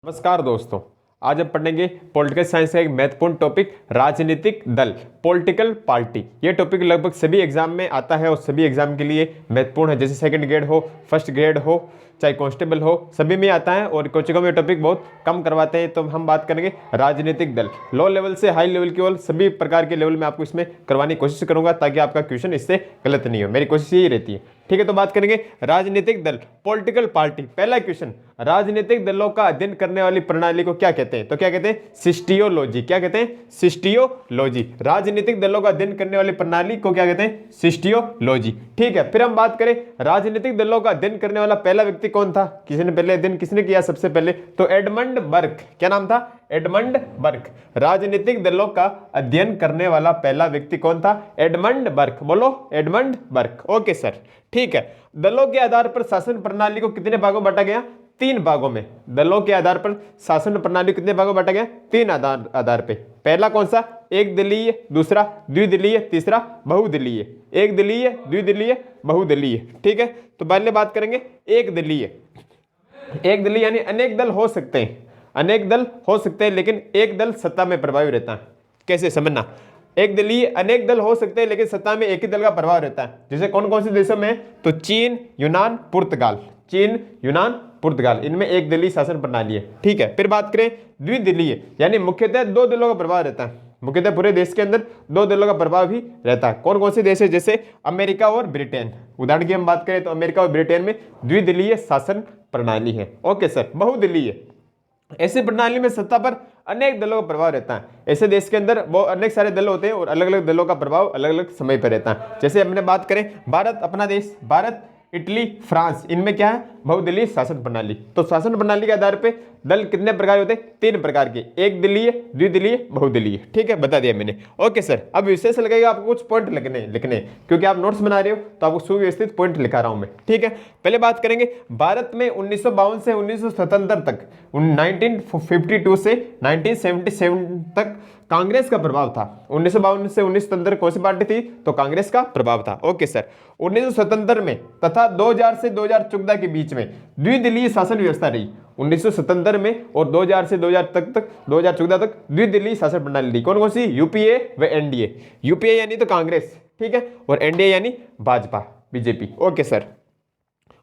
नमस्कार दोस्तों। आज हम पढ़ेंगे पॉलिटिकल साइंस का एक महत्वपूर्ण टॉपिक राजनीतिक दल, पॉलिटिकल पार्टी। ये टॉपिक लगभग सभी एग्जाम में आता है और सभी एग्जाम के लिए महत्वपूर्ण है। जैसे सेकंड ग्रेड हो, फर्स्ट ग्रेड हो, चाहे कांस्टेबल हो, सभी में आता है और कोचिंगों में टॉपिक बहुत कम करवाते हैं। तो हम बात करेंगे राजनीतिक दल, लो लेवल से हाई लेवल की ओर सभी प्रकार के लेवल में आपको इसमें करवाने की कोशिश करूंगा ताकि आपका क्वेश्चन इससे गलत नहीं हो। मेरी कोशिश यही रहती है। ठीक है, तो बात करेंगे राजनीतिक दल, पॉलिटिकल पार्टी। पहला क्वेश्चन, राजनीतिक दलों का अध्ययन करने वाली प्रणाली को क्या कहते हैं? तो क्या कहते हैं? सिस्टियोलॉजी। क्या कहते हैं? सिस्टियोलॉजी। राजनीतिक दलों का अध्ययन करने वाली प्रणाली को क्या कहते हैं? सिस्टियोलॉजी। ठीक है, फिर हम बात करें राजनीतिक दलों का अध्ययन करने वाला पहला व्यक्ति कौन था? पहले अध्ययन किसने किया सबसे पहले? तो एडमंड बर्क। क्या नाम था? Edmund Burke. राजनीतिक दलों का अध्ययन करने वाला पहला व्यक्ति कौन था? Edmund Burke. बोलो, एडमंड बर्क। ओके सर, ठीक है। दलों के आधार पर शासन प्रणाली को कितने भागों में बांटा गया? 3 भागों में। दलों के आधार पर शासन प्रणाली कितने भागों में बांटा गया? 3 आधार पे। पहला कौन सा? एक दलीय, दूसरा द्विदलीय, तीसरा बहुदलीय। एक दलीय, द्विदलीय, बहुदलीय। ठीक है, तो पहले बात करेंगे एक दलीय। एक दलीय यानी अनेक दल हो सकते हैं, अनेक दल हो सकते हैं लेकिन एक दल सत्ता में प्रभावी रहता है। कैसे समझना? एक दलीय अनेक दल हो सकते हैं लेकिन सत्ता में एक ही दल का प्रभाव रहता है। जैसे कौन कौन से देशों में? तो चीन, यूनान, पुर्तगाल। चीन, यूनान, पुर्तगाल, इनमें एक दलीय शासन प्रणाली है। ठीक है, फिर बात करें द्विदलीय यानी मुख्यतः 2 दलों का प्रभाव रहता है। मुख्यतः पूरे देश के अंदर 2 दलों का प्रभाव भी रहता है। कौन कौन से देश है? जैसे अमेरिका और ब्रिटेन। उदाहरण की हम बात करें तो अमेरिका और ब्रिटेन में द्विदलीय शासन प्रणाली है। Okay sir. बहुदलीय, ऐसी प्रणाली में सत्ता पर अनेक दलों का प्रभाव रहता है। ऐसे देश के अंदर वो अनेक सारे दल होते हैं और अलग अलग दलों का प्रभाव अलग अलग समय पर रहता है। जैसे हमने बात करें भारत, अपना देश, भारत, इटली, फ्रांस, इनमें क्या है? बहुदलीय शासन प्रणाली। तो शासन प्रणाली के आधार पे दल कितने प्रकार होते हैं? 3 प्रकार के, एक दलीय, द्विदलीय, बहुदलीय। ठीक है, बता दिया मैंने। ओके सर, अब विशेष लगेगा आपको कुछ पॉइंट लिखने क्योंकि आप नोट्स बना रहे हो तो आपको सुव्यवस्थित पॉइंट लिखा रहा हूं मैं। ठीक है, पहले बात करेंगे भारत में 1952 से 1977 तक, 1952 से 1977 तक कांग्रेस का प्रभाव था। 1952 से 1977 कौन सी पार्टी थी? तो कांग्रेस का प्रभाव था। Okay sir. 1977 में तथा 2000 से 2014 के बीच में द्विदलीय शासन व्यवस्था रही। 1977 में और 2000 से 2014 तक द्विदलीय शासन प्रणाली रही। कौन कौन सी? यूपीए व एनडीए। यूपीए यानी तो कांग्रेस, ठीक है, और एनडीए यानी भाजपा, बीजेपी। Okay sir.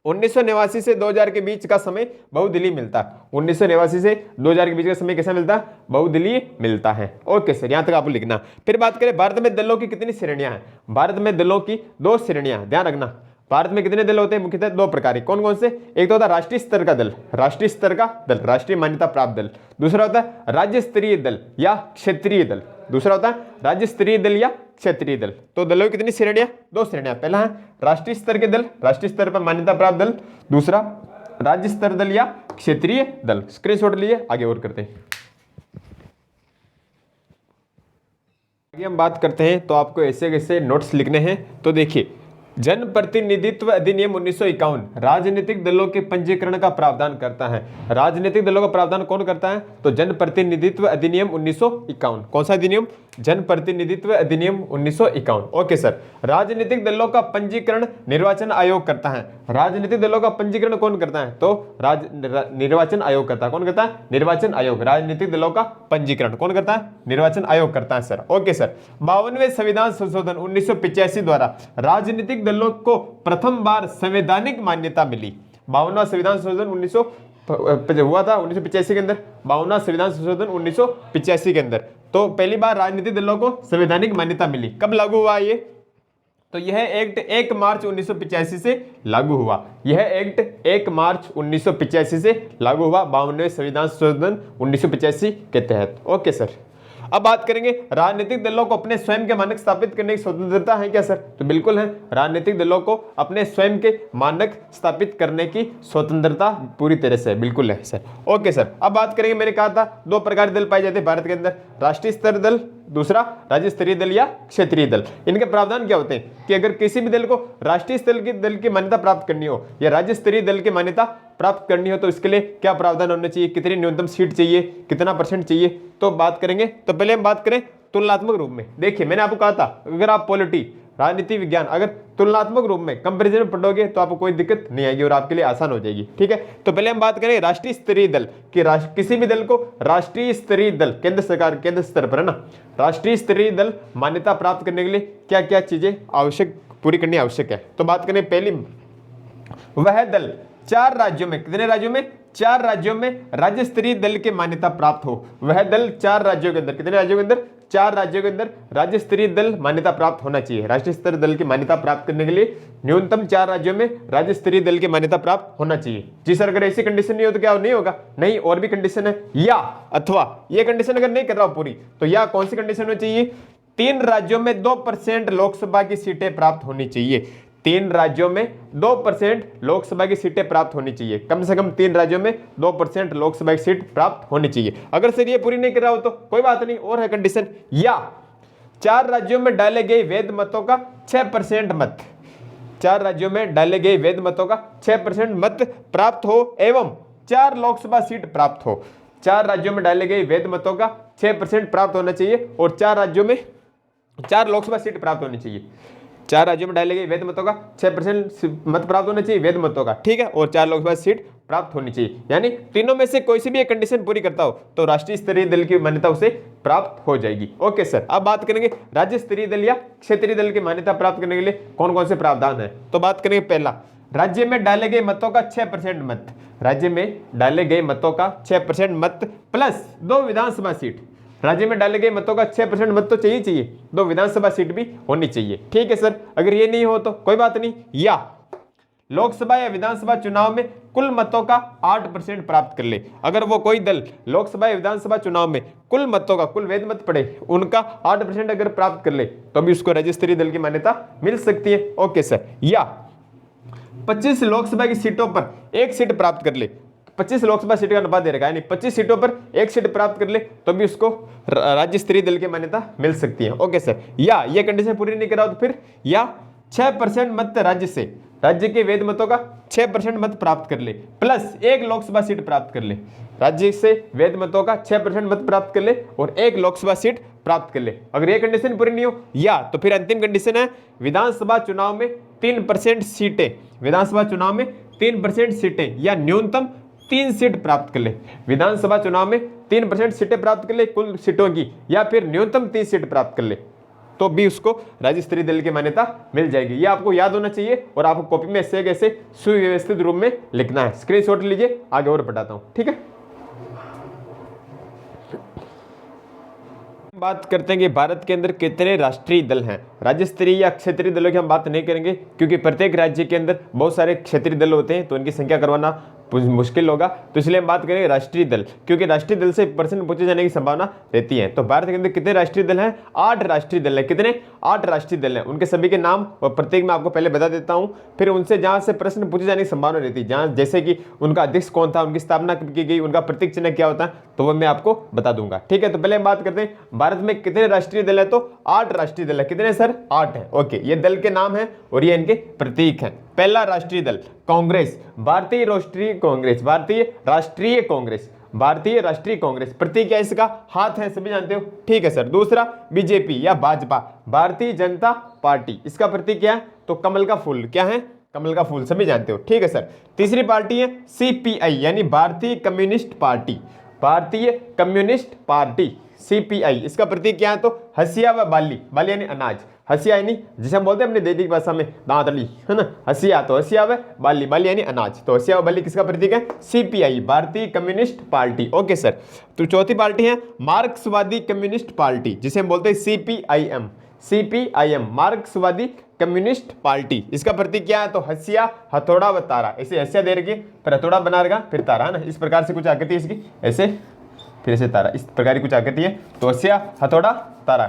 1989 से 2000 के बीच का समय बहुदलीय मिलता है। 1989 से 2000 के बीच का समय कैसा मिलता है? बहुदलीय मिलता है। ओके सर, यहां तक आपको लिखना। फिर बात करें भारत में दलों की कितनी श्रेणियां हैं? भारत में दलों की 2 श्रेणियां, ध्यान रखना। भारत में कितने दल होते हैं? मुख्यतः 2 प्रकार के। कौन कौन से? एक तो होता है राष्ट्रीय स्तर का दल, राष्ट्रीय स्तर का दल, राष्ट्रीय मान्यता प्राप्त दल। दूसरा होता है राज्य स्तरीय दल या क्षेत्रीय दल। दूसरा होता है राज्य स्तरीय दल या क्षेत्रीय दल। तो दलों की कितनी श्रेणियां? 2 श्रेणियां। पहला है राष्ट्रीय स्तर के दल, राष्ट्रीय स्तर पर मान्यता प्राप्त दल। दूसरा राज्य स्तर दल या क्षेत्रीय दल। स्क्रीनशॉट लिए आगे और करते हैं। आगे हम बात करते हैं तो आपको ऐसे कैसे नोट्स लिखने हैं। तो देखिए, जन प्रतिनिधित्व अधिनियम 1951 राजनीतिक दलों के पंजीकरण का प्रावधान करता है। राजनीतिक दलों का प्रावधान कौन करता है? तो जन प्रतिनिधित्व अधिनियम 1951। कौन सा अधिनियम? जन प्रतिनिधित्व अधिनियम 1951। Okay sir. राजनीतिक दलों का पंजीकरण निर्वाचन आयोग करता है। राजनीतिक दलों का पंजीकरण कौन करता है? तो निर्वाचन आयोग करता है। कौन करता है? निर्वाचन आयोग। राजनीतिक दलों का पंजीकरण कौन करता है? निर्वाचन आयोग करता है सर। Okay sir. 52वें संविधान संशोधन 1985 द्वारा राजनीतिक दलों को प्रथम बार संवैधानिक मान्यता मिली। 52वां संविधान संशोधन हुआ था 1985 के अंदर। 52वां संविधान संशोधन 1985 के अंदर तो पहली बार राजनीतिक दलों को संवैधानिक मान्यता मिली। कब लागू हुआ ये? तो यह एक्ट 1 मार्च 1985 से लागू हुआ। यह एक्ट 1 मार्च 1985 से लागू हुआ 52वें संविधान संशोधन 1985 के तहत। Okay sir. अब बात करेंगे राजनीतिक दलों को अपने स्वयं के मानक स्थापित करने की स्वतंत्रता है क्या सर? तो बिल्कुल है। राजनीतिक दलों को अपने स्वयं के मानक स्थापित करने की स्वतंत्रता पूरी तरह से बिल्कुल है सर। Okay sir. अब बात करेंगे, मैंने कहा था 2 प्रकार के दल पाए जाते हैं भारत के अंदर, राष्ट्रीय स्तर दल, दूसरा राज्य स्तरीय दल या क्षेत्रीय दल। इनके प्रावधान क्या होते हैं कि अगर किसी भी दल को राष्ट्रीय स्तर के दल की मान्यता प्राप्त करनी हो या राज्य स्तरीय दल की मान्यता प्राप्त करनी हो तो इसके लिए क्या प्रावधान होना चाहिए? कितनी न्यूनतम सीट चाहिए? कितना % चाहिए? तो बात करेंगे। तो पहले हम बात करें तुलनात्मक रूप में। देखिए, मैंने आपको कहा था अगर आप पॉलिटी राजनीति विज्ञान अगर तुलनात्मक रूप में कंपैरिजन में पढ़ोगे तो आपको कोई दिक्कत नहीं आएगी और आपके लिए आसान हो जाएगी। ठीक है, तो पहले हम बात करें राष्ट्रीय स्तरीय दल कि किसी भी दल को राष्ट्रीय स्तरीय दल केंद्र सरकार केंद्र स्तर पर है ना, राष्ट्रीय स्तरीय दल मान्यता प्राप्त करने के लिए क्या क्या चीजें आवश्यक पूरी करनी आवश्यक है। तो बात करें पहली, वह दल 4 राज्यों में, कितने राज्यों में, 4 राज्यों में राज्य स्तरीय दल के मान्यता प्राप्त हो। वह दल 4 राज्यों के अंदर, कितने राज्यों के अंदर, 4 राज्यों के अंदर राज्य स्तरीय दल मान्यता प्राप्त होना चाहिए। राष्ट्रीय स्तरीय दल की मान्यता प्राप्त करने के लिए न्यूनतम 4 राज्यों में राज्य स्तरीय दल की मान्यता प्राप्त होना चाहिए। जी सर, अगर ऐसी कंडीशन नहीं हो तो क्या नहीं होगा? नहीं, और भी कंडीशन है, या अथवा ये कंडीशन अगर नहीं कर रहा हो पूरी तो या कौन सी कंडीशन होनी चाहिए? 3 राज्यों में 2% लोकसभा की सीटें प्राप्त होनी चाहिए। 3 राज्यों में 2% लोकसभा की सीटें प्राप्त होनी चाहिए। कम से कम 3 राज्यों में 2% लोकसभा की सीट प्राप्त होनी चाहिए। अगर सर ये पूरी नहीं कर रहा हो तो कोई बात नहीं, और है कंडीशन, या 4 राज्यों में डाले गए वैध मतों का 6% मत, 4 राज्यों में डाले गए वैध मतों का 6% मत प्राप्त हो एवं 4 लोकसभा सीट प्राप्त हो। 4 राज्यों में डाले गए वैध मतों का 6% प्राप्त होना चाहिए और 4 राज्यों में 4 लोकसभा सीट प्राप्त होनी चाहिए। 4 राज्यों में डाले गए वैध मतों का 6% मत प्राप्त होना चाहिए, वैध मतों का, ठीक है, और 4 लोकसभा सीट प्राप्त होनी चाहिए। यानी तीनों में से कोई सी भी एक कंडीशन पूरी करता हो तो राष्ट्रीय स्तरीय दल की मान्यता उसे प्राप्त हो जाएगी। ओके सर, अब बात करेंगे राज्य स्तरीय दल या क्षेत्रीय दल की मान्यता प्राप्त करने के लिए कौन कौन से प्रावधान है। तो बात करेंगे पहला, राज्य में डाले गए मतों का 6% मत, राज्य में डाले गए मतों का 6% मत प्लस 2 विधानसभा सीट। राज्य में डाले गए मतों का 6% मत तो चाहिए, 2 विधानसभा सीट भी होनी चाहिए। ठीक है सर, अगर ये नहीं हो तो कोई बात नहीं, या लोकसभा या विधानसभा चुनाव में कुल मतों का 8% प्राप्त कर ले। अगर वो कोई दल लोकसभा या विधानसभा चुनाव में कुल मतों का, कुल वैध मत पड़े उनका 8% अगर प्राप्त कर ले तो भी उसको राज्य स्तरीय दल की मान्यता मिल सकती है। ओके सर, या 25 लोकसभा की सीटों पर 1 सीट प्राप्त कर ले, 25 लोकसभा सीट का अनुपात दे रखा है, यानी 25 सीटों पर 1 सीट प्राप्त कर ले तो भी उसको राज्य स्तरीय दल की मान्यता मिल सकती है। ओके सर, या ये कंडीशन पूरी नहीं करा तो फिर या 6% मत राज्य से, राज्य के वैध मतों का 6% मत प्राप्त कर ले प्लस 1 लोकसभा सीट प्राप्त कर ले। राज्य से वैध मतों का 6% मत प्राप्त कर ले और 1 लोकसभा सीट प्राप्त कर ले। अगर ये कंडीशन पूरी नहीं हो या तो फिर अंतिम कंडीशन है विधानसभा चुनाव में 3% सीटें, विधानसभा चुनाव में 3% सीटें या न्यूनतम 3 सीट प्राप्त कर ले। विधानसभा चुनाव में 3% सीटें प्राप्त कर ले कुल सीटों की, या फिर न्यूनतम 3 सीट प्राप्त कर ले तो भी उसको राज्य स्तरीय दल की मान्यता मिल जाएगी। ये आपको याद होना चाहिए और आपको कॉपी में ऐसे कैसे सुव्यवस्थित रूप में लिखना है। स्क्रीनशॉट लीजिए, आगे और बताता हूं, ठीक है। बात करते हैं कि भारत के अंदर कितने राष्ट्रीय दल हैं। राज्य स्तरीय या क्षेत्रीय दलों की हम बात नहीं करेंगे क्योंकि प्रत्येक राज्य के अंदर बहुत सारे क्षेत्रीय दल होते हैं तो इनकी संख्या करवाना मुश्किल होगा, तो इसलिए हम बात करेंगे राष्ट्रीय दल, क्योंकि राष्ट्रीय दल से प्रश्न पूछे जाने की संभावना रहती है। तो भारत के अंदर कितने राष्ट्रीय दल हैं? 8 राष्ट्रीय दल हैं। कितने? 8 राष्ट्रीय दल हैं। उनके सभी के नाम और प्रत्येक मैं आपको पहले बता देता हूं, फिर उनसे जहां से प्रश्न पूछे जाने की संभावना रहती है, जहां जैसे कि उनका अध्यक्ष कौन था, उनकी स्थापना कब की गई, उनका प्रतीक चिन्ह क्या होता है, तो वो मैं आपको बता दूंगा। ठीक है, तो पहले हम बात करते हैं भारत में कितने राष्ट्रीय दल है, तो 8 राष्ट्रीय दल है। कितने सर? 8 है। ओके, ये दल के नाम है और ये इनके प्रतीक हैं। पहला राष्ट्रीय दल कांग्रेस, भारतीय राष्ट्रीय कांग्रेस, भारतीय राष्ट्रीय कांग्रेस, भारतीय राष्ट्रीय कांग्रेस, प्रतीक क्या इसका? हाथ है, सभी जानते हो। ठीक है सर। दूसरा बीजेपी या भाजपा, भारतीय जनता पार्टी, इसका प्रतीक क्या है? तो कमल का फूल। क्या है? कमल का फूल, सभी जानते हो। ठीक है सर। तीसरी पार्टी है सीपीआई यानी भारतीय कम्युनिस्ट पार्टी, भारतीय कम्युनिस्ट पार्टी सीपीआई, इसका प्रतीक क्या है? तो हसिया व बाली, बाली यानी अनाज, हसिया यानी जिसे हम बोलते हैं अपनी दैनिक भाषा में दांतली, है ना, हसिया, तो हसिया व बाली, बाली यानी अनाज, तो हसिया व बाली किसका प्रतीक है? सीपीआई, भारतीय कम्युनिस्ट पार्टी। Okay sir. तो चौथी पार्टी है मार्क्सवादी कम्युनिस्ट पार्टी, जिसे हम बोलते हैं सीपीआईएम, सीपीआईएम, मार्क्सवादी कम्युनिस्ट पार्टी, इसका प्रतीक क्या है? तो हसिया, हथौड़ा व तारा, ऐसे हसिया दे रखी, फिर हथौड़ा बना रखा, फिर तारा, है ना, इस प्रकार से कुछ आकृति है इसकी, ऐसे फिर से तारा, इस प्रकार की कुछ आकृति है। तो हसिया, हथौड़ा, तारा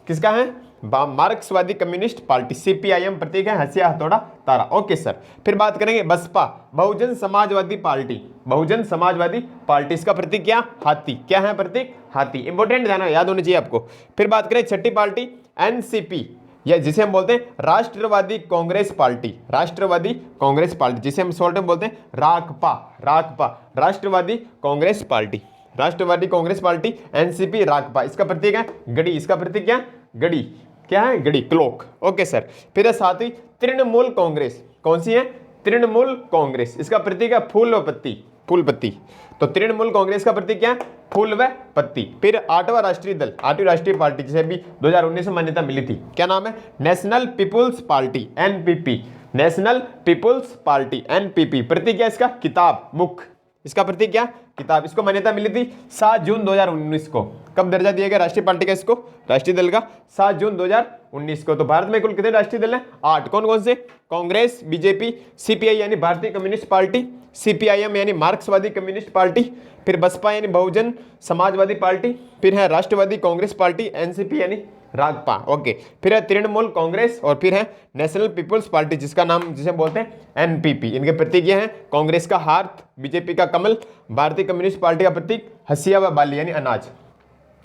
किसका है? मार्क्सवादी कम्युनिस्ट पार्टी, सीपीआईएम प्रतीक है हसिया, हथौड़ा, तारा। Okay sir. फिर बात करेंगे बसपा, बहुजन समाजवादी पार्टी, बहुजन समाजवादी पार्टी, इसका प्रतीक क्या? हाथी। क्या है प्रतीक? हाथी। इंपॉर्टेंट ध्यान याद होनी चाहिए आपको। फिर बात करें छठी पार्टी एनसीपी, या जिसे हम बोलते हैं राष्ट्रवादी कांग्रेस पार्टी, राष्ट्रवादी कांग्रेस पार्टी, जिसे हम शॉर्ट में बोलते हैं राकपा, राकपा, राष्ट्रवादी कांग्रेस पार्टी, राष्ट्रवादी कांग्रेस पार्टी, एनसीपी, राकपा, इसका प्रतीक है गड़ी, इसका प्रतीक क्या? गड़ी। क्या है, घड़ी, क्लॉक। Okay sir. फिर है सातवीं तृणमूल कांग्रेस। कौन सी है, तृणमूल कांग्रेस। इसका प्रतीक है फूल व पत्ती, फूल पत्ती। तो तृणमूल कांग्रेस का प्रतीक क्या है, फूल व पत्ती। फिर आठवां राष्ट्रीय दल, आठवीं राष्ट्रीय पार्टी जिसे भी 2019 में मान्यता मिली थी, क्या नाम है, National people's Party, NPP, national people's Party, NPP. प्रतीक क्या इसका, किताब, मुख। इसका प्रतीक क्या, किताब। इसको मान्यता मिली थी 7 जून 2019 को। कब दर्जा दिया गया राष्ट्रीय पार्टी का, इसको राष्ट्रीय दल का, 7 जून 2019 को। तो भारत में कुल कितने राष्ट्रीय दल हैं, 8। कौन कौन से, कांग्रेस, बीजेपी, सीपीआई यानी भारतीय कम्युनिस्ट पार्टी, सीपीआईएम यानी मार्क्सवादी कम्युनिस्ट पार्टी, फिर बसपा यानी बहुजन समाजवादी पार्टी, फिर है राष्ट्रवादी कांग्रेस पार्टी, एनसीपी यानी रागपा। ओके। फिर है तृणमूल कांग्रेस और फिर है नेशनल पीपुल्स पार्टी जिसका नाम, जिसे बोलते हैं एनपीपी। इनके प्रतीक ये हैं, कांग्रेस का हाथ, बीजेपी का कमल, भारतीय कम्युनिस्ट पार्टी का प्रतीक हसिया व बाली यानी अनाज,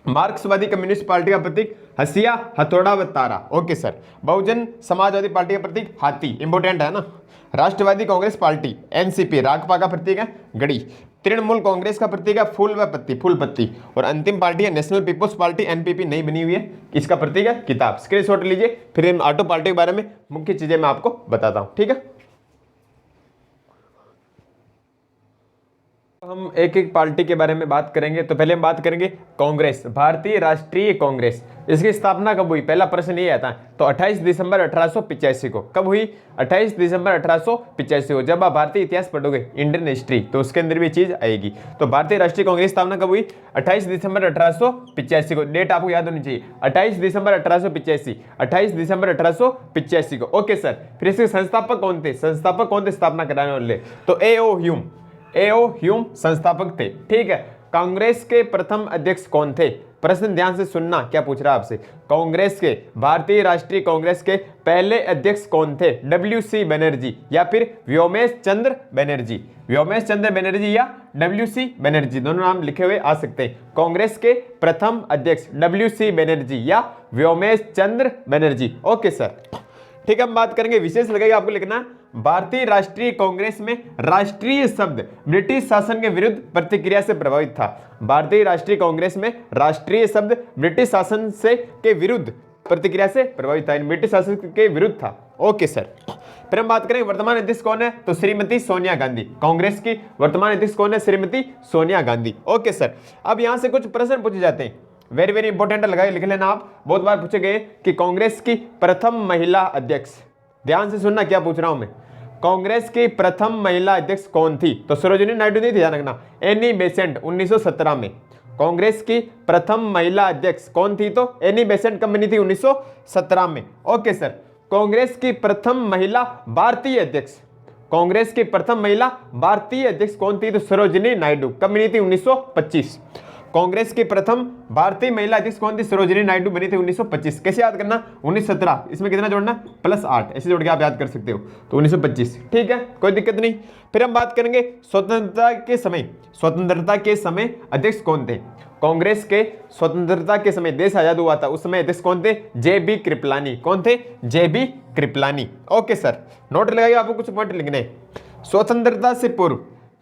मार्क्सवादी कम्युनिस्ट पार्टी का प्रतीक हसिया, हथौड़ा व तारा। Okay sir. Bahujan Samajwadi party का प्रतीक हाथी, इंपोर्टेंट है ना। राष्ट्रवादी कांग्रेस पार्टी एनसीपी, रागपा का प्रतीक है घड़ी। तृणमूल कांग्रेस का प्रतीक है फूल व पत्ती, फूल पत्ती। और अंतिम पार्टी है नेशनल पीपुल्स पार्टी, एनपीपी, नई बनी हुई है, इसका प्रतीक है किताब। स्क्रीनशॉट लीजिए, फिर इन ऑटो पार्टी के बारे में मुख्य चीजें मैं आपको बताता हूं, ठीक है। हम एक एक पार्टी के बारे में बात करेंगे। तो पहले हम बात करेंगे कांग्रेस, भारतीय राष्ट्रीय कांग्रेस। इसकी स्थापना कब हुई, पहला प्रश्न ये आता है। तो 28 दिसंबर 1885 को। कब हुई, 28 दिसंबर 1885 को। जब आप भारतीय इतिहास पढ़ोगे, इंडियन हिस्ट्री, तो उसके अंदर भी चीज आएगी। तो भारतीय राष्ट्रीय कांग्रेस स्थापना कब हुई, 28 दिसंबर 1885 को। डेट आपको याद होनी चाहिए, 28 दिसंबर 1885, 28 दिसंबर 1885 को। Okay sir. फिर इसके संस्थापक कौन थे, संस्थापक कौन थे स्थापना कराने वाले, तो एओ ह्यूम संस्थापक थे, ठीक है। कांग्रेस के प्रथम अध्यक्ष कौन थे, प्रश्न ध्यान से सुनना, क्या पूछ रहा है आपसे। कांग्रेस के, भारतीय राष्ट्रीय कांग्रेस के पहले अध्यक्ष कौन थे, डब्ल्यूसी बनर्जी या फिर व्योमेश चंद्र बनर्जी, व्योमेश चंद्र बनर्जी या डब्ल्यूसी बनर्जी, दोनों नाम लिखे हुए आ सकते हैं। कांग्रेस के प्रथम अध्यक्ष डब्ल्यूसी बनर्जी या व्योमेश चंद्र बनर्जी। ओके सर, ठीक है। हम बात करेंगे, विशेष लगेगा आपको लिखना, भारतीय राष्ट्रीय कांग्रेस में राष्ट्रीय शब्द ब्रिटिश शासन के विरुद्ध प्रतिक्रिया से प्रभावित था। भारतीय राष्ट्रीय कांग्रेस में राष्ट्रीय शब्द ब्रिटिश शासन से के विरुद्ध प्रतिक्रिया से प्रभावित था, ब्रिटिश शासन के विरुद्ध था। Okay sir. फिर हम बात करें वर्तमान अध्यक्ष कौन है, तो श्रीमती सोनिया गांधी। कांग्रेस की वर्तमान अध्यक्ष कौन है, श्रीमती सोनिया गांधी। Okay sir. अब यहां से कुछ प्रश्न पूछे जाते हैं, वेरी वेरी इंपॉर्टेंट लगाए, लिख लेना आप, बहुत बार पूछे गए कि कांग्रेस की प्रथम महिला अध्यक्ष, ध्यान से सुनना क्या पूछ रहा हूं मैं, कांग्रेस की प्रथम महिला अध्यक्ष कौन थी, तो सरोजिनी नायडू नहीं थी, ध्यान रखना, एनी बेसेंट 1917 में। कांग्रेस की प्रथम महिला अध्यक्ष कौन थी, तो एनी बेसेंट कब बनी थी, 1917 में। Okay sir. कांग्रेस की प्रथम महिला भारतीय अध्यक्ष, कांग्रेस की प्रथम महिला भारतीय अध्यक्ष कौन थी, तो सरोजिनी नायडू, कब बनी थी, 1925। कांग्रेस की प्रथम भारतीय महिला अध्यक्ष कौन थी, सरोजिनी नायडू, बनी थी 1925। कैसे याद करना, 1917, इसमें कितना जोड़ना, +8, ऐसे जोड़ के आप याद कर सकते हो, तो 1925, ठीक है, कोई दिक्कत नहीं। फिर हम बात करेंगे स्वतंत्रता के समय, स्वतंत्रता के समय अध्यक्ष कौन थे। कांग्रेस के स्वतंत्रता के समय देश आजाद हुआ था, उस समय अध्यक्ष कौन थे, JB कृपलानी। कौन थे, JB Kripalani. Okay sir, note लगाइए, आपको कुछ पॉइंट लिखने। स्वतंत्रता से पूर्व,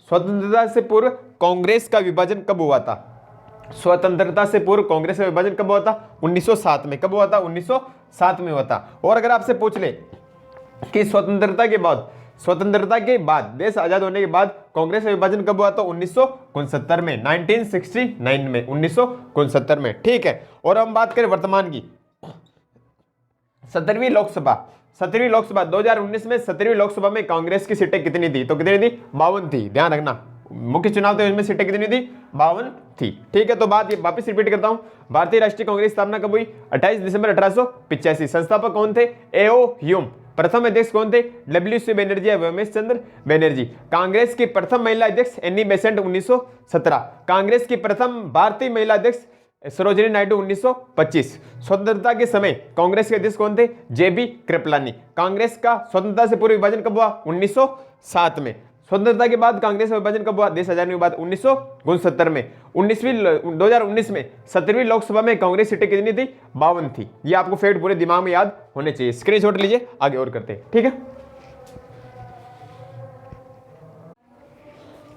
स्वतंत्रता से पूर्व कांग्रेस का विभाजन कब हुआ था, स्वतंत्रता से पूर्व कांग्रेस का विभाजन कब हुआ था, 1907 में। कब हुआ था, 1907 में हुआ था। और अगर आपसे पूछ ले कि स्वतंत्रता के बाद, स्वतंत्रता के बाद, देश आजाद होने के बाद कांग्रेस का विभाजन कब हुआ, तो 1969 में, 1969 में, 1969 में, ठीक है। और हम बात करें वर्तमान की, 17वीं लोकसभा, 17वीं लोकसभा 2019 में 17वीं लोकसभा में कांग्रेस की सीटें कितनी थी, तो कितनी थी, 52 थी, ध्यान रखना। मुख्य चुनाव थे, उसमें सीटें कितनी थी, 52 थी, ठीक है। तो बात ये वापस रिपीट करता हूं, भारतीय राष्ट्रीय कांग्रेस स्थापना कब हुई, 28 दिसंबर 1885। संस्थापक कौन थे, एओ ह्यूम। प्रथम अध्यक्ष कौन थे, डब्ल्यूसी बनर्जी या व्योमेश चंद्र बनर्जी। कांग्रेस की प्रथम महिला अध्यक्ष एनी बेसेंट 1917। कांग्रेस की प्रथम भारतीय महिला अध्यक्ष सरोजिनी नायडू 1925। स्वतंत्रता के समय कांग्रेस के अध्यक्ष कौन थे, JB कृपलानी। कांग्रेस का स्वतंत्रता से पूर्व विभाजन कब हुआ, 1907 में। स्वतंत्रता के बाद कांग्रेस का विभाजन कब हुआ, देश आजाद के बाद 1969 में। 2019 में 17वीं लोकसभा में कांग्रेस सीटें कितनी थी, 52 थी। ये आपको फैक्ट पूरे दिमाग में याद होने चाहिए, स्क्रीनशॉट लीजिए, आगे और करते हैं, ठीक है।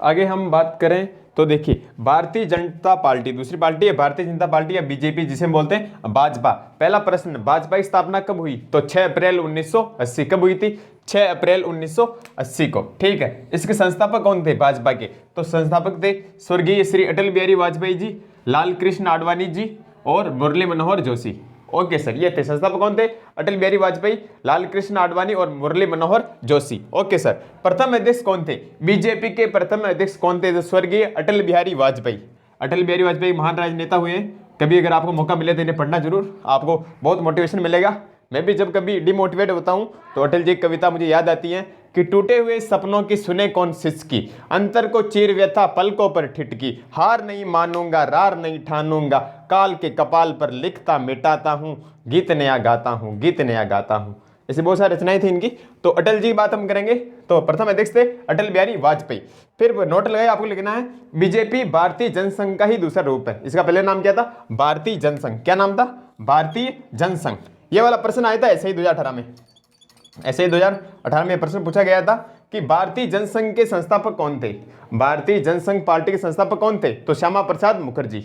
आगे हम बात करें तो देखिए भारतीय जनता पार्टी दूसरी पार्टी है, भारतीय जनता पार्टी या बीजेपी जिसे हम बोलते हैं भाजपा। पहला प्रश्न, भाजपा की स्थापना कब हुई? तो 6 अप्रैल 1980। कब हुई थी? 6 अप्रैल 1980 को। ठीक है, इसके संस्थापक कौन थे भाजपा के? तो संस्थापक थे स्वर्गीय श्री अटल बिहारी वाजपेयी जी, लाल कृष्ण आडवाणी जी और मुरली मनोहर जोशी। ओके सर, ये थे संस्थापक कौन थे? अटल बिहारी वाजपेयी, लाल कृष्ण आडवाणी और मुरली मनोहर जोशी। ओके सर, प्रथम अध्यक्ष कौन थे? बीजेपी के प्रथम अध्यक्ष कौन थे? तो स्वर्गीय अटल बिहारी वाजपेयी। अटल बिहारी वाजपेयी महान राजनेता हुए हैं। कभी अगर आपको मौका मिले तो इन्हें पढ़ना जरूर, आपको बहुत मोटिवेशन मिलेगा। मैं भी जब कभी डिमोटिवेट होता हूँ तो अटल जी की कविता मुझे याद आती है कि टूटे हुए सपनों की सुने कौन सिसकी, अंतर को चीर व्यथा पलकों पर ठिठकी, हार नहीं मानूंगा रार नहीं ठानूंगा, काल के कपाल पर लिखता मिटाता हूँ, गीत नया गाता हूँ, गीत नया गाता हूँ। ऐसे बहुत सारी रचनाएं थी इनकी। तो अटल जी की बात हम करेंगे तो प्रथम अध्यक्ष थे अटल बिहारी वाजपेयी। फिर नोट लगाए, आपको लिखना है बीजेपी भारतीय जनसंघ का ही दूसरा रूप है। इसका पहले नाम क्या था? भारतीय जनसंघ। क्या नाम था? भारतीय जनसंघ। ये वाला प्रश्न आया था ऐसे ही 2018 में। ऐसे ही 2018 में प्रश्न पूछा गया था कि भारतीय जनसंघ के संस्थापक कौन थे? भारतीय जनसंघ पार्टी के संस्थापक कौन थे? तो श्यामा प्रसाद मुखर्जी।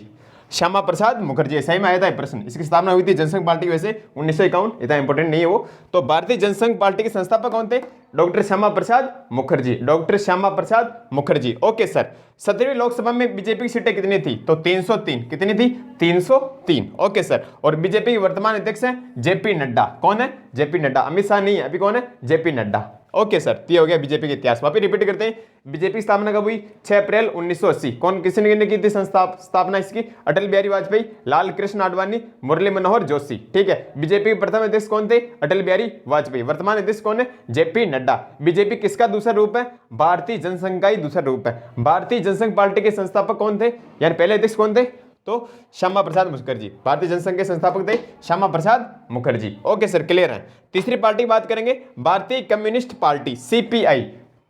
श्यामा प्रसाद मुखर्जी, सही में आया था प्रश्न। इसकी स्थापना हुई थी जनसंघ पार्टी वैसे 1951, इतना इंपॉर्टेंट नहीं है वो। तो भारतीय जनसंघ पार्टी के संस्थापक कौन थे? Doctor Shyama Prasad Mukherjee. Doctor Shyama Prasad Mukherjee. Okay sir, 17वीं Lok Sabha में बीजेपी की सीटें कितनी थी? तो 303। कितनी थी? 303। ओके सर, और बीजेपी के वर्तमान अध्यक्ष हैं जेपी नड्डा। कौन है? जेपी नड्डा। अमित शाह नहीं है, अभी कौन है? जेपी नड्डा। ओके सर, ये हो गया बीजेपी के इतिहास। वापस रिपीट करते हैं, बीजेपी की स्थापना कब हुई? 6 अप्रैल 1980। कौन किसने की थी स्थापना इसकी? अटल बिहारी वाजपेयी, लाल कृष्ण आडवाणी, मुरली मनोहर जोशी। ठीक है, बीजेपी के प्रथम अध्यक्ष कौन थे? अटल बिहारी वाजपेयी। वर्तमान अध्यक्ष कौन है? जेपी नड्डा। बीजेपी किसका दूसरा रूप है? भारतीय जनसंघ का ही दूसरा रूप है। भारतीय जनसंघ पार्टी के संस्थापक कौन थे? यार पहले अध्यक्ष कौन थे? तो श्यामा प्रसाद मुखर्जी। भारतीय जनसंघ के संस्थापक थे Shyama Prasad Mukherjee. Okay sir, clear है। तीसरी पार्टी की बात करेंगे, भारतीय कम्युनिस्ट पार्टी सीपीआई।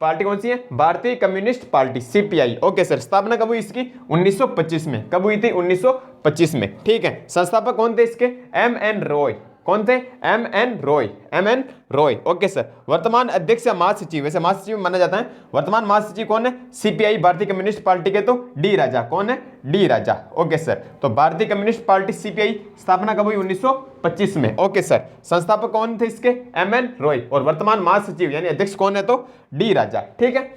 पार्टी कौन सी है? भारतीय communist party CPI. Okay sir, स्थापना कब हुई इसकी? 1925 में। कब हुई थी? 1925 में। ठीक है, संस्थापक कौन थे इसके? एम.एन. रॉय। कौन थे? M.N.. Roy. M.N.. Roy. Okay sir, वर्तमान अध्यक्ष या महासचिव, वैसे महासचिव माना जाता है। वर्तमान महासचिव कौन है? सीपीआई भारतीय कम्युनिस्ट पार्टी के तो डी राजा। कौन है? डी राजा। ओके सर, तो भारतीय कम्युनिस्ट पार्टी सीपीआई स्थापना कब हुई? 1925 में। ओके सर, संस्थापक कौन थे इसके? एम.एन. रॉय। और वर्तमान महासचिव यानी अध्यक्ष कौन है? तो डी राजा। ठीक है,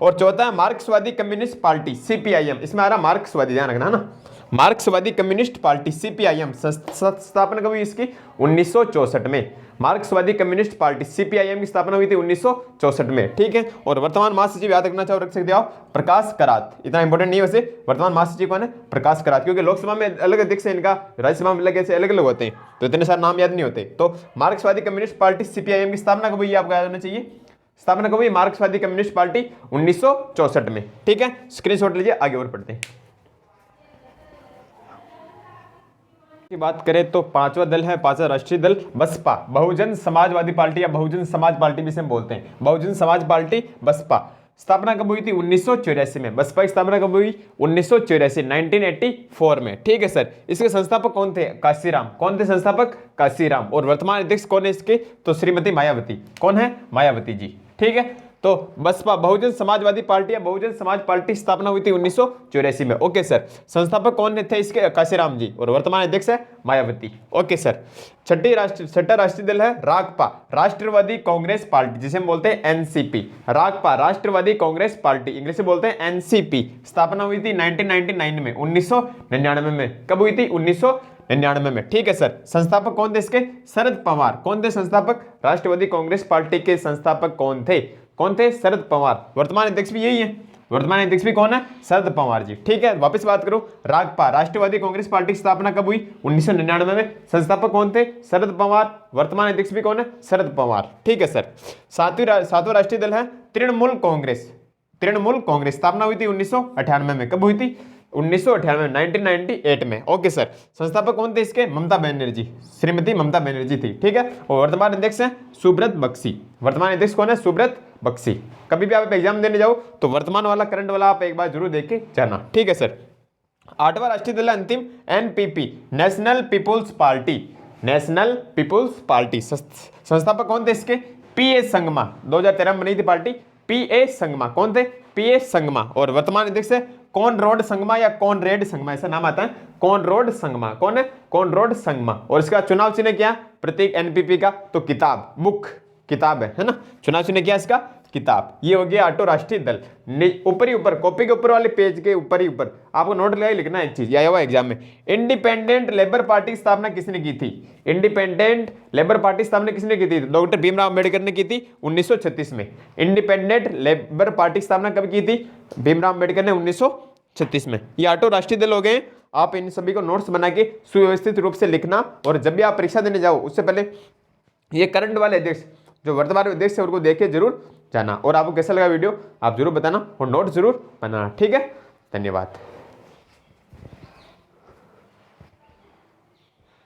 और चौथा है मार्क्सवादी कम्युनिस्ट पार्टी सीपीआईएम। इसमें आ रहा मार्क्सवादी, ध्यान रखना ना, मार्क्सवादी कम्युनिस्ट पार्टी सीपीआईएम। स्थापना कब हुई इसकी? 1964 में। मार्क्सवादी कम्युनिस्ट पार्टी सीपीआईएम की स्थापना हुई थी 1964 में। ठीक है, और वर्तमान महासचिव याद रखना चाहो रख सकते हो आप, प्रकाश करात। इतना इंपॉर्टेंट नहीं है वैसे, वर्तमान महासचिव कौन है? प्रकाश करात। क्योंकि लोकसभा में अलग अध्यक्ष है इनका, राज्यसभा में अलग अलग अलग होते हैं, तो इतने सारे नाम याद नहीं होते। तो मार्क्सवादी कम्युनिस्ट पार्टी सीपीआईएम की स्थापना कब हुई आपको याद होना चाहिए। स्थापना कब हुई मार्क्सवादी कम्युनिस्ट पार्टी? 1964 में। ठीक है, स्क्रीनशॉट लीजिए, आगे और पढ़ते हैं। की बात करें तो पांचवा दल है, पांचवा राष्ट्रीय दल बसपा, बहुजन समाजवादी पार्टी या बहुजन समाज पार्टी भी से हम बोलते हैं। बहुजन समाज पार्टी बसपा स्थापना कब हुई थी? 1984 में। बसपा की स्थापना कब हुई? 1984, 1984 में। ठीक है सर, इसके संस्थापक कौन थे? काशीराम। कौन थे संस्थापक? काशीराम। और वर्तमान अध्यक्ष कौन है इसके? तो श्रीमती मायावती। कौन है? मायावती जी। ठीक है, तो बसपा बहुजन समाजवादी पार्टी या बहुजन समाज पार्टी स्थापना हुई थी 1984 में। ओके सर, संस्थापक कौन थे इसके? काशीराम जी। और वर्तमान अध्यक्ष है मायावती। ओके सर, छठा राष्ट्रीय दल है राकपा, राष्ट्रवादी कांग्रेस पार्टी, जिसे हम बोलते हैं एनसीपी। राकपा राष्ट्रवादी कांग्रेस पार्टी, इंग्लिश में बोलते हैं एनसीपी। स्थापना हुई थी 1999 में, 1999 में। कब हुई थी? 1999 में। ठीक है सर, संस्थापक कौन थे इसके? शरद पवार। कौन थे संस्थापक? राष्ट्रवादी कांग्रेस पार्टी के संस्थापक कौन थे? कौन थे? शरद पवार। वर्तमान अध्यक्ष भी यही है। वर्तमान अध्यक्ष भी कौन है? शरद पवार जी। ठीक है, वापस बात करूं, राकपा राष्ट्रवादी कांग्रेस पार्टी की स्थापना कब हुई? 1999 में। संस्थापक कौन थे? शरद पवार। वर्तमान अध्यक्ष भी कौन है? शरद पवार। ठीक है सर, सातवां राष्ट्रीय दल है तृणमूल कांग्रेस। तृणमूल कांग्रेस स्थापना हुई थी 1998 में। कब हुई थी? 1998, 1998 में। ओके सर, संस्थापक कौन थे इसके? ममता बनर्जी, श्रीमती ममता बनर्जी थी। ठीक है, और वर्तमान अध्यक्ष हैं सुब्रत बख्शी। वर्तमान अध्यक्ष कौन है? सुब्रत बख्शी। कभी भी आप एग्जाम देने जाओ तो वर्तमान वाला करंट वाला आप एक बार जरूर देख के जाना। ठीक है सर, आठवां राष्ट्रीय दल अंतिम NPP, national people's party. National people's party संस्थापक कौन थे इसके? पीए संगमा। 2013 में बनी थी पार्टी, पीए संगमा। कौन थे? पीए संगमा। और वर्तमान अध्यक्ष है कॉनराड संगमा या कॉनरेड संगमा, ऐसा नाम आता है कॉनराड संगमा। कौन है? कॉनराड संगमा। और इसका चुनाव चिन्ह क्या? प्रतीक एनपीपी का, तो किताब, बुक, किताब है ना। चुनाव चिन्ह क्या इसका? किताब। ये हो गया ऑटो राष्ट्रीय दल। ऊपर ही ऊपर, कॉपी के ऊपर वाले पेज के ऊपर ही ऊपर आपको नोट लगा लिखना है एक चीज, आया हुआ एग्जाम में। इंडिपेंडेंट लेबर पार्टी की स्थापना किसने की थी? इंडिपेंडेंट लेबर पार्टी की स्थापना किसने की थी? डॉक्टर भीमराव अंबेडकर ने की थी 1936 में। इंडिपेंडेंट लेबर पार्टी की स्थापना कब की थी? भीमराव अंबेडकर ने 1936 में। ये ऑटो राष्ट्रीय दल हो गए। आप इन सभी को नोट्स बना के सुव्यवस्थित रूप से लिखना, और जब भी आप परीक्षा देने जाओ उससे पहले ये करंट वाले अध्यक्ष, जो वर्तमान अध्यक्ष है, उनको देखे जरूर जाना। और आपको कैसा लगा वीडियो आप जरूर बताना, और नोट जरूर बनाना। ठीक है, धन्यवाद।